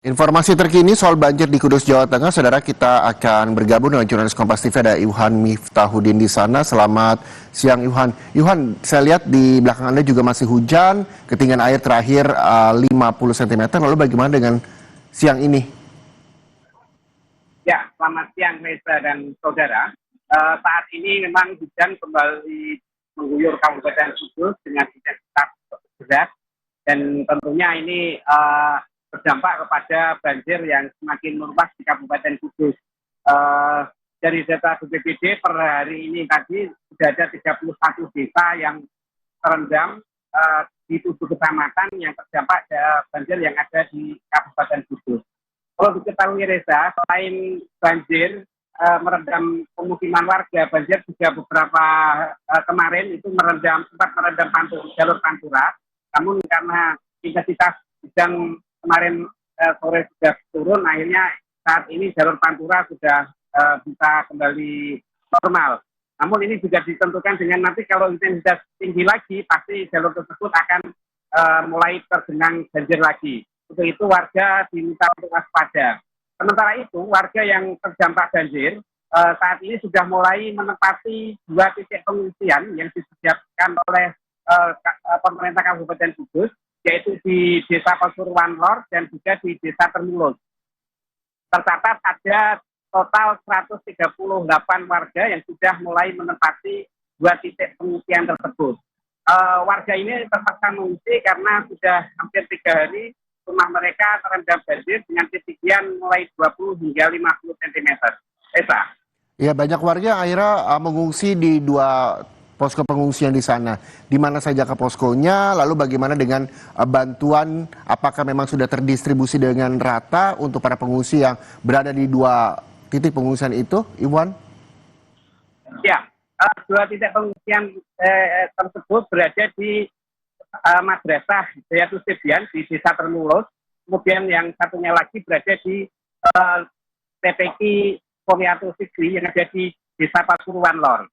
Informasi terkini soal banjir di Kudus, Jawa Tengah, saudara, kita akan bergabung dengan jurnalis Kompas TV, ada Ilhan Miftahudin di sana. Selamat siang, Ilhan. Ilhan, saya lihat di belakang Anda juga masih hujan, ketinggian air terakhir 50 cm. Lalu bagaimana dengan siang ini? Ya, selamat siang Reza dan saudara. Saat ini memang hujan kembali mengguyur Kabupaten Kudus dengan intensitas deras dan tentunya ini berdampak kepada banjir yang semakin meluas di Kabupaten Kudus. Eh, dari data BPBD per hari ini tadi sudah ada 31 desa yang terendam di 7 kecamatan yang terdampak banjir yang ada di Kabupaten Kudus. Kalau diketahui Reza, selain banjir merendam pemukiman warga, banjir juga beberapa kemarin itu sempat merendam jalur Pantura. Namun karena intensitas hujan kemarin sore sudah turun, akhirnya saat ini jalur Pantura sudah bisa kembali normal. Namun ini juga ditentukan dengan nanti kalau intensitas tinggi lagi, pasti jalur tersebut akan mulai tergenang banjir lagi. Untuk itu warga diminta untuk waspada. Sementara itu warga yang terdampak banjir saat ini sudah mulai menempati 2 titik pengungsian yang disediakan oleh pemerintah Kabupaten Kudus, yaitu di Desa Pasuruan Lor dan juga di Desa Termulus. Tercatat ada total 138 warga yang sudah mulai menempati 2 titik pengungsian tersebut. Warga ini terpaksa mengungsi karena sudah hampir 3 hari rumah mereka terendam banjir dengan ketinggian mulai 20 hingga 50 cm. Esa. Ya, banyak warga yang akhirnya mengungsi di 2 posko pengungsian di sana. Di mana saja ke poskonya, lalu bagaimana dengan bantuan, apakah memang sudah terdistribusi dengan rata untuk para pengungsi yang berada di 2 titik pengungsian itu, Iwan? Ya, 2 titik pengungsian tersebut berada di Madrasah Hayatus Tibian di Desa Termulus, kemudian yang satunya lagi berada di TPK Poniatus Sigri yang ada di Desa Pasuruan Lor.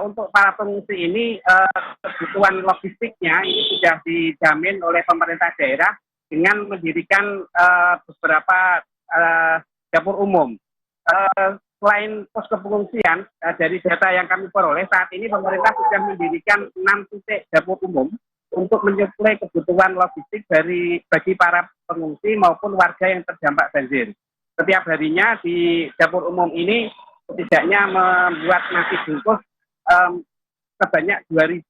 Untuk para pengungsi ini kebutuhan logistiknya ini sudah dijamin oleh pemerintah daerah dengan mendirikan beberapa dapur umum. Selain posko pengungsian, dari data yang kami peroleh saat ini pemerintah sudah mendirikan 6 titik dapur umum untuk menyuplai kebutuhan logistik bagi para pengungsi maupun warga yang terdampak banjir. Setiap harinya di dapur umum ini setidaknya membuat nasi bungkus sebanyak 2.000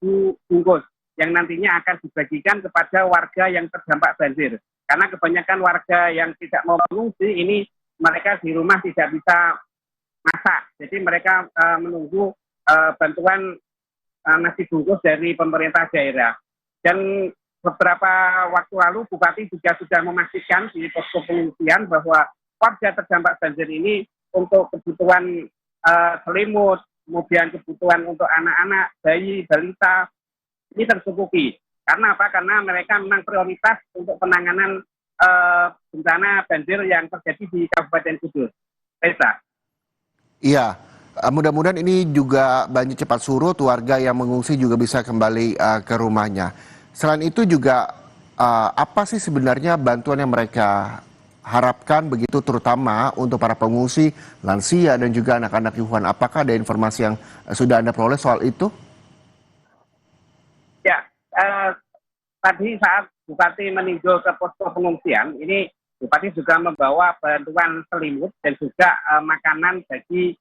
bungkus yang nantinya akan dibagikan kepada warga yang terdampak banjir. Karena kebanyakan warga yang tidak mau mengungsi ini mereka di rumah tidak bisa masak, jadi mereka menunggu bantuan nasi bungkus dari pemerintah daerah. Dan beberapa waktu lalu Bupati juga sudah memastikan di posko pengungsian bahwa warga terdampak banjir ini untuk kebutuhan selimut, kemudian kebutuhan untuk anak-anak, bayi, balita ini tercukupi. Karena apa? Karena mereka memang prioritas untuk penanganan bencana banjir yang terjadi di Kabupaten Kudus. Reza. Iya, mudah-mudahan ini juga banjir cepat surut, warga yang mengungsi juga bisa kembali ke rumahnya. Selain itu juga apa sih sebenarnya bantuan yang mereka harapkan begitu, terutama untuk para pengungsi, lansia dan juga anak-anak Ikhwan? Apakah ada informasi yang sudah Anda peroleh soal itu? Ya, tadi saat Bupati meninjau ke posko pengungsian, ini Bupati juga membawa bantuan selimut dan juga makanan bagi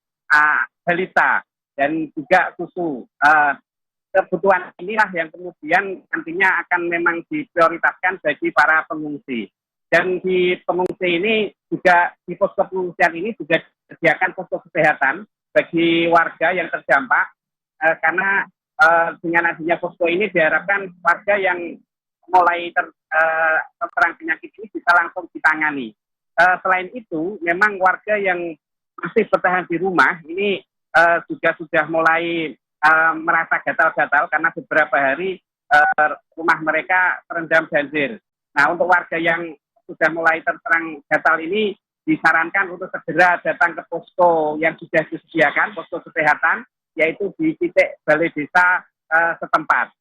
balita dan juga susu. Kebutuhan inilah yang kemudian nantinya akan memang diprioritaskan bagi para pengungsi. Dan di pengungsi ini juga, di posko pengungsian ini juga disediakan posko kesehatan bagi warga yang terdampak, karena dengan adanya posko ini diharapkan warga yang mulai terserang penyakit ini bisa langsung ditangani. Selain itu, memang warga yang masih bertahan di rumah ini juga sudah mulai merasa gatal-gatal karena beberapa hari rumah mereka terendam banjir. Nah, untuk warga yang sudah mulai terserang gatal ini disarankan untuk segera datang ke posko yang sudah disediakan, posko kesehatan, yaitu di titik balai desa setempat.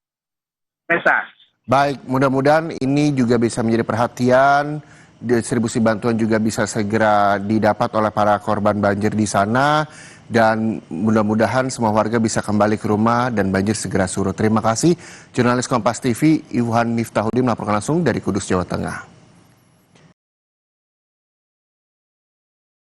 Reza. Baik, mudah-mudahan ini juga bisa menjadi perhatian distribusi bantuan juga bisa segera didapat oleh para korban banjir di sana, dan mudah-mudahan semua warga bisa kembali ke rumah dan banjir segera surut. Terima kasih, jurnalis Kompas TV Iwan Miftahudin melaporkan langsung dari Kudus, Jawa Tengah.